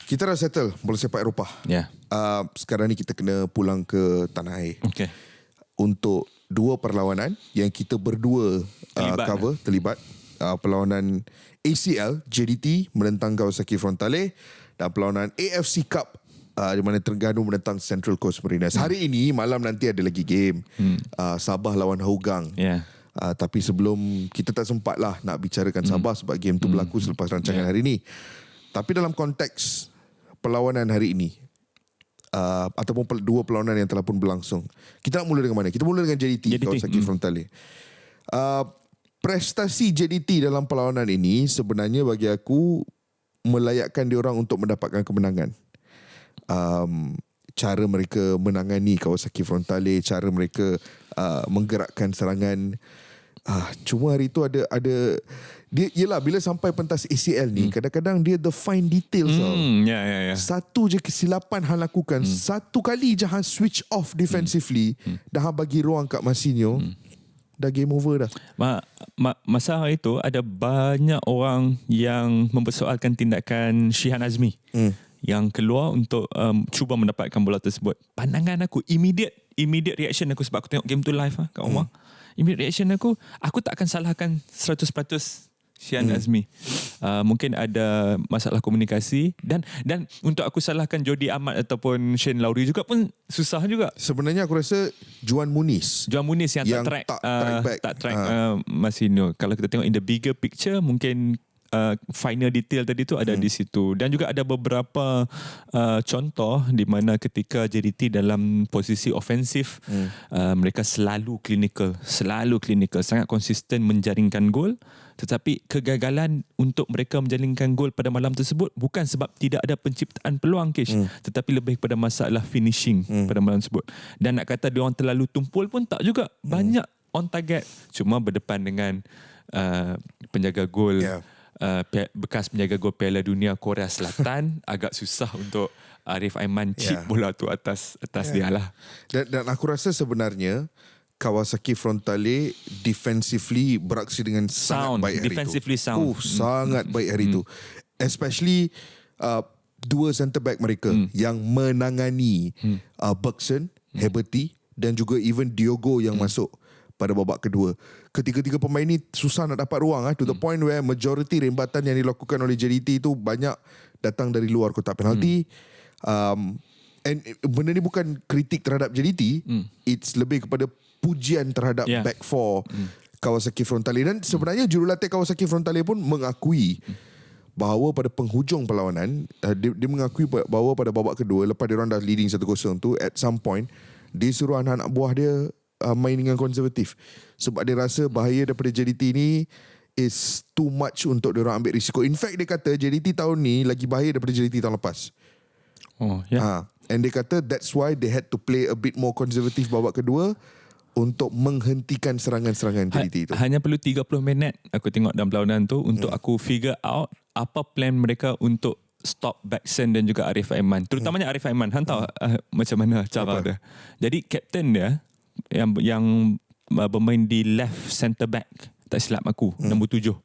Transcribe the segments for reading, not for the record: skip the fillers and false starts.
Kita dah settle bola sepak Eropah. Sekarang ni kita kena pulang ke tanah air. Okay. Untuk dua perlawanan yang kita berdua terlibat. Perlawanan ACL JDT menentang Kawasaki Frontale dan perlawanan AFC Cup di mana Terengganu menentang Central Coast Mariners. Hari ini malam nanti ada lagi game Sabah lawan Hougang. Tapi sebelum kita tak sempat lah nak bicarakan Sabah sebab game tu berlaku selepas rancangan hari ini. Tapi dalam konteks perlawanan hari ini ataupun dua perlawanan yang telah pun berlangsung, kita nak mula dengan mana? Kita mula dengan JDT. Kawasaki Frontale. Prestasi JDT dalam perlawanan ini sebenarnya bagi aku melayakkan diorang untuk mendapatkan kemenangan. Cara mereka menangani Kawasaki Frontale, cara mereka menggerakkan serangan. Cuma hari tu ada dia, yelah, bila sampai pentas ACL ni kadang-kadang dia the fine details Satu je kesilapan hang lakukan, satu kali je hang switch off defensively, dah hang bagi ruang kat Masinho, dah game over dah. Masa hari itu ada banyak orang yang mempersoalkan tindakan Shihan Azmi yang keluar untuk cuba mendapatkan bola tersebut. Pandangan aku, immediate reaction aku, sebab aku tengok game tu live kat rumah. Immediate reaction aku tak akan salahkan 100% Shihan Azmi. Mungkin ada masalah komunikasi dan untuk aku salahkan Jody Ahmad ataupun Shane Lowry juga pun susah juga. Sebenarnya aku rasa Juan Muniz yang tak track Masinho. Kalau kita tengok in the bigger picture, mungkin final detail tadi tu ada di situ. Dan juga ada beberapa contoh di mana ketika JDT dalam posisi ofensif, mereka selalu clinical, sangat konsisten menjaringkan gol. Tetapi kegagalan untuk mereka menjaringkan gol pada malam tersebut bukan sebab tidak ada penciptaan peluang, Kish, tetapi lebih kepada masalah finishing pada malam tersebut. Dan nak kata diorang terlalu tumpul pun tak juga. Banyak on target, cuma berdepan dengan penjaga gol, bekas penjaga gol Piala Dunia Korea Selatan. Agak susah untuk Arif Aiman chip bola tu atas dia lah. Dan aku rasa sebenarnya Kawasaki Frontale defensively beraksi dengan sangat baik hari defensively itu. sound. Sangat baik hari itu. Especially dua centre back mereka yang menangani Bergson, Heberty dan juga even Diogo yang masuk pada babak kedua. Ketiga-tiga pemain ni susah nak dapat ruang to the point where majority rembatan yang dilakukan oleh JDT itu banyak datang dari luar kotak penalti. And benda ni bukan kritik terhadap JDT, it's lebih kepada pujian terhadap back four Kawasaki Frontale. Dan sebenarnya jurulatih Kawasaki Frontale pun mengakui bahawa pada penghujung perlawanan, dia mengakui bahawa pada babak kedua, lepas dia orang dah leading 1-0 tu, at some point dia suruh anak-anak buah dia main dengan konservatif sebab dia rasa bahaya daripada JDT ni is too much untuk dia orang ambil risiko. In fact, dia kata JDT tahun ni lagi bahaya daripada JDT tahun lepas. And dia kata that's why they had to play a bit more konservatif babak kedua untuk menghentikan serangan-serangan JDT itu. Hanya perlu 30 minit aku tengok dalam perlawanan tu untuk aku figure out apa plan mereka untuk stop Bergson dan juga Arif Aiman. Terutamanya Arif Aiman. Han tahu macam mana cara dia. Jadi kapten dia yang bermain di left centre back, tak silap aku, nombor 7.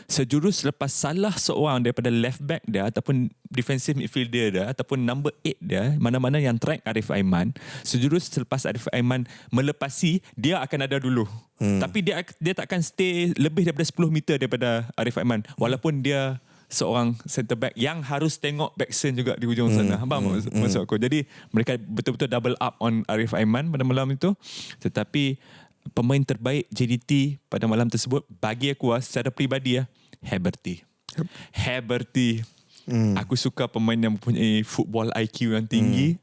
Sejurus lepas salah seorang daripada left back dia ataupun defensive midfielder dia ataupun number 8 dia, mana-mana yang track Arif Aiman, sejurus selepas Arif Aiman melepasi, dia akan ada dulu. Tapi dia takkan stay lebih daripada 10 meter daripada Arif Aiman, walaupun dia seorang centre back yang harus tengok Bergson juga di hujung sana. Faham maksud aku? Jadi mereka betul-betul double up on Arif Aiman pada malam itu. Tetapi pemain terbaik JDT pada malam tersebut bagi aku secara peribadi Heberty. Aku suka pemain yang mempunyai football IQ yang tinggi.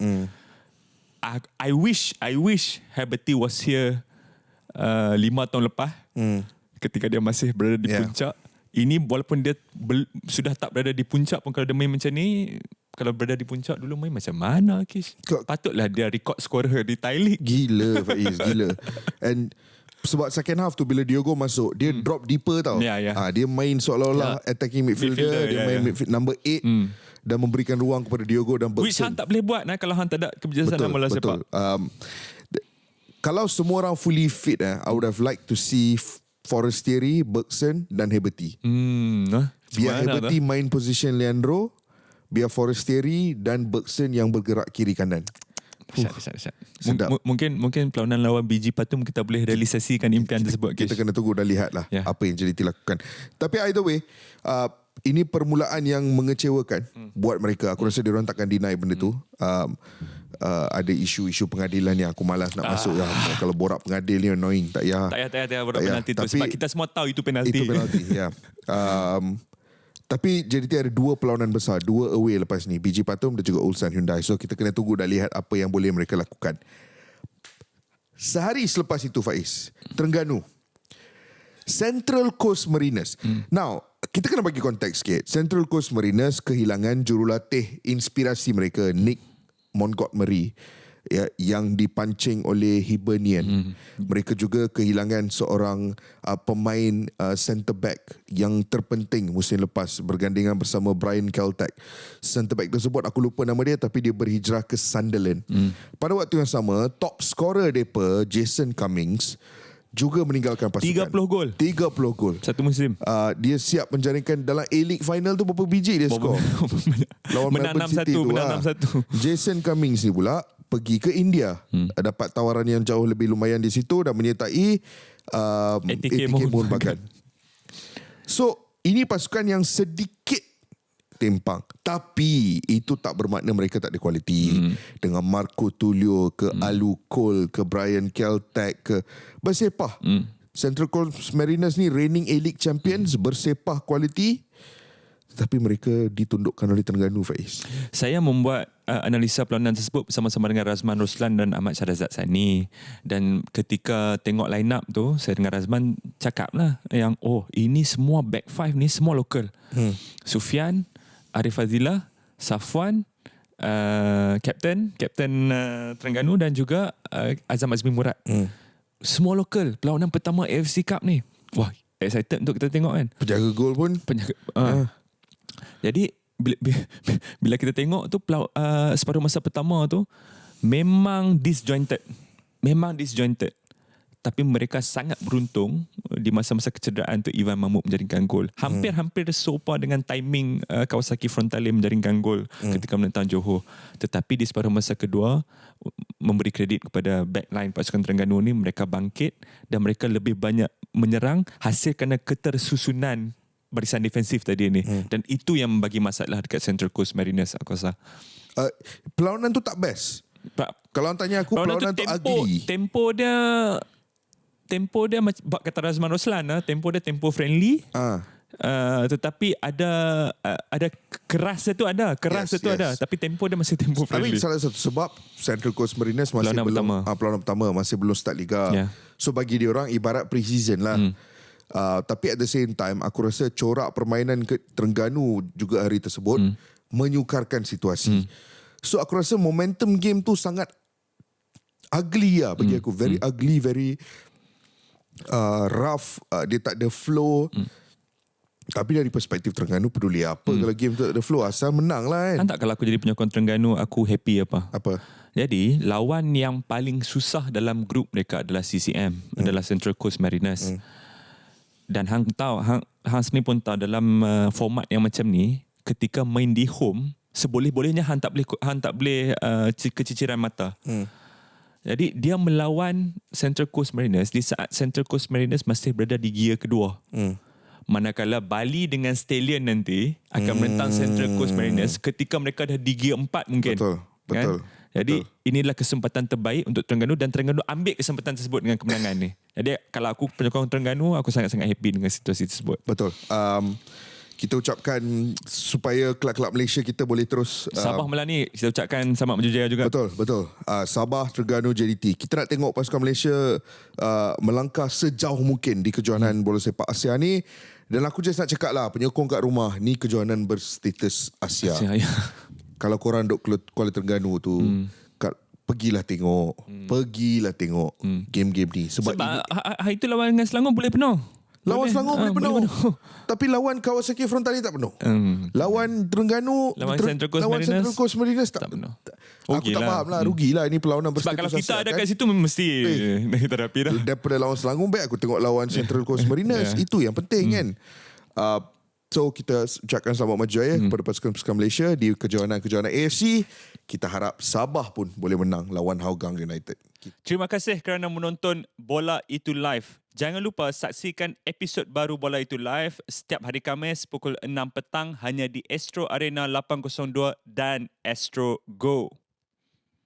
I wish Heberty was here 5 tahun lepas ketika dia masih berada di puncak. Ini walaupun dia sudah tak berada di puncak pun, kalau dia main macam ni, kalau berada di puncak dulu main macam mana, Kish? Patutlah dia record scorer di Thai League. Gila Faiz, gila. And sebab second half tu bila Diogo masuk, dia drop deeper tau. Dia main seolah-olah attacking midfielder, dia main midfield number 8 dan memberikan ruang kepada Diogo dan Bergson. Which Han tak boleh buat kalau Han tak ada kebijaksanaan bola sepak. Kalau semua orang fully fit, I would have liked to see Forestieri, Bergson dan Heberty. Biar Heberty main position Leandro, biar Forestieri dan Bergson yang bergerak kiri kanan. Dahsyat. Sedap. Mungkin perlawanan lawan BG Patum kita boleh realisasikan impian tersebut. Kita kena tunggu dan lihat lah apa yang JDT lakukan. Tapi either way, ini permulaan yang mengecewakan buat mereka. Aku rasa diorang takkan deny benda tu. Ada isu-isu pengadilan yang aku malas nak masuk. Kalau borak pengadil ni annoying. Tak payah. Tak payah borak penalti tu. Sebab kita semua tahu itu penalti. Itu penalti, ya. Tapi JDT ada 2 perlawanan besar, 2 away lepas ni, BG Patum dan juga Ulsan Hyundai. So kita kena tunggu dan lihat apa yang boleh mereka lakukan. Sehari selepas itu Faiz, Terengganu, Central Coast Mariners. Now, kita kena bagi konteks sikit. Central Coast Mariners kehilangan jurulatih inspirasi mereka, Nick Montgomery, ya, yang dipancing oleh Hibernian. Mereka juga kehilangan seorang pemain centre back yang terpenting musim lepas bergandingan bersama Brian Caltech. Centre back tersebut aku lupa nama dia, tapi dia berhijrah ke Sunderland. Pada waktu yang sama, top scorer mereka Jason Cummings juga meninggalkan pasukan. 30 gol satu musim. Dia siap menjaringkan dalam A-League final tu berapa biji dia skor. Lawan menang Melbourne City tu. Jason Cummings ni pula pergi ke India. Dapat tawaran yang jauh lebih lumayan di situ dan menyertai ATK Mohun Bagan. So, ini pasukan yang sedikit timpang. Tapi itu tak bermakna mereka tak ada kualiti. Dengan Marco Tulio ke Alu Cole ke Brian Caltech ke bersepah. Central Coast Mariners ni reigning A-League champions, bersepah kualiti. Tapi mereka ditundukkan oleh Terengganu, Faiz. Saya membuat analisa perlawanan tersebut bersama-sama dengan Razman Roslan dan Ahmad Syahrazad Sani. Dan ketika tengok line up tu, saya dengan Razman cakap lah yang ini semua back five ni semua lokal. Sufian, Arif Fazilah, Safwan, Kapten Terengganu dan juga Azam Azmi Murad. Semua lokal. Perlawanan pertama AFC Cup ni. Wah, excited untuk kita tengok kan. Penjaga gol pun. Jadi bila kita tengok tu separuh masa pertama tu memang disjointed. Tapi mereka sangat beruntung di masa-masa kecederaan tu Ivan Mahmud menjaringkan gol. Hampir serupa dengan timing Kawasaki Frontale menjaringkan gol ketika menentang Johor. Tetapi di separuh masa kedua, memberi kredit kepada backline pasukan Terengganu ni, mereka bangkit dan mereka lebih banyak menyerang hasil kerana ketersusunan barisan defensif tadi ni. Dan itu yang membagi masalah dekat Central Coast Mariners, aku rasa. Perlawanan tu tak best. Kalau tanya aku, perlawanan tu ugly. Tempo dia bak kata Razman Roslan, tempo dia tempo friendly. Tetapi ada kerasnya tu ada. Tapi tempo dia masih tempo friendly. Tapi salah satu sebab Central Coast Mariners masih perlawanan pertama masih belum start liga. So bagi dia orang ibarat pre-season lah. Tapi at the same time aku rasa corak permainan ke Terengganu juga hari tersebut menyukarkan situasi. So aku rasa momentum game tu sangat ugly lah bagi aku. Very ugly, very rough. Dia tak ada flow. Tapi dari perspektif Terengganu peduli apa kalau game tu tak ada flow, asal menang lah kan. Tak, kalau aku jadi penyokong Terengganu aku happy apa? Jadi lawan yang paling susah dalam grup mereka adalah CCM, adalah Central Coast Mariners. Dan hang tahu, hang sendiri pun tahu dalam format yang macam ni, ketika main di home, seboleh-bolehnya hang tak boleh keciciran mata. Jadi dia melawan Central Coast Mariners di saat Central Coast Mariners masih berada di gear kedua. Manakala Bali dengan Stallion nanti akan menentang Central Coast Mariners ketika mereka dah di gear 4 mungkin. Betul. Jadi inilah kesempatan terbaik untuk Terengganu dan Terengganu ambil kesempatan tersebut dengan kemenangan ni. Jadi kalau aku penyokong Terengganu, aku sangat-sangat happy dengan situasi tersebut. Betul. Kita ucapkan supaya kelab-kelab Malaysia kita boleh terus Sabah Melani, kita ucapkan selamat berjaya juga. Betul. Sabah, Terengganu, JDT. Kita nak tengok pasukan Malaysia melangkah sejauh mungkin di kejohanan bola sepak Asia ni. Dan aku just nak cakap lah, penyokong kat rumah, ni kejohanan berstatus Asia. Kalau korang duk Kuala Terengganu tu, pergilah tengok. Game-game ni. Sebab hari tu lawan dengan Selangor boleh penuh. Lawan Selangor boleh penuh. Tapi lawan Kawasaki Frontale tak penuh. Lawan Terengganu, lawan Central Coast Mariners tak penuh. Aku tak faham lah. Rugilah ini perlawanan berstatus. Sebab kalau kita ada kat situ mesti kita rapi dah. Daripada lawan Selangor, baik aku tengok lawan Central Coast Mariners. Itu yang penting kan. So kita ucapkan selamat maju jaya kepada pasukan-pasukan Malaysia di kejohanan-kejohanan AFC. Kita harap Sabah pun boleh menang lawan Hougang United. Terima kasih kerana menonton Bola Itu Live. Jangan lupa saksikan episod baru Bola Itu Live setiap hari Khamis pukul 6 petang hanya di Astro Arena 802 dan Astro Go.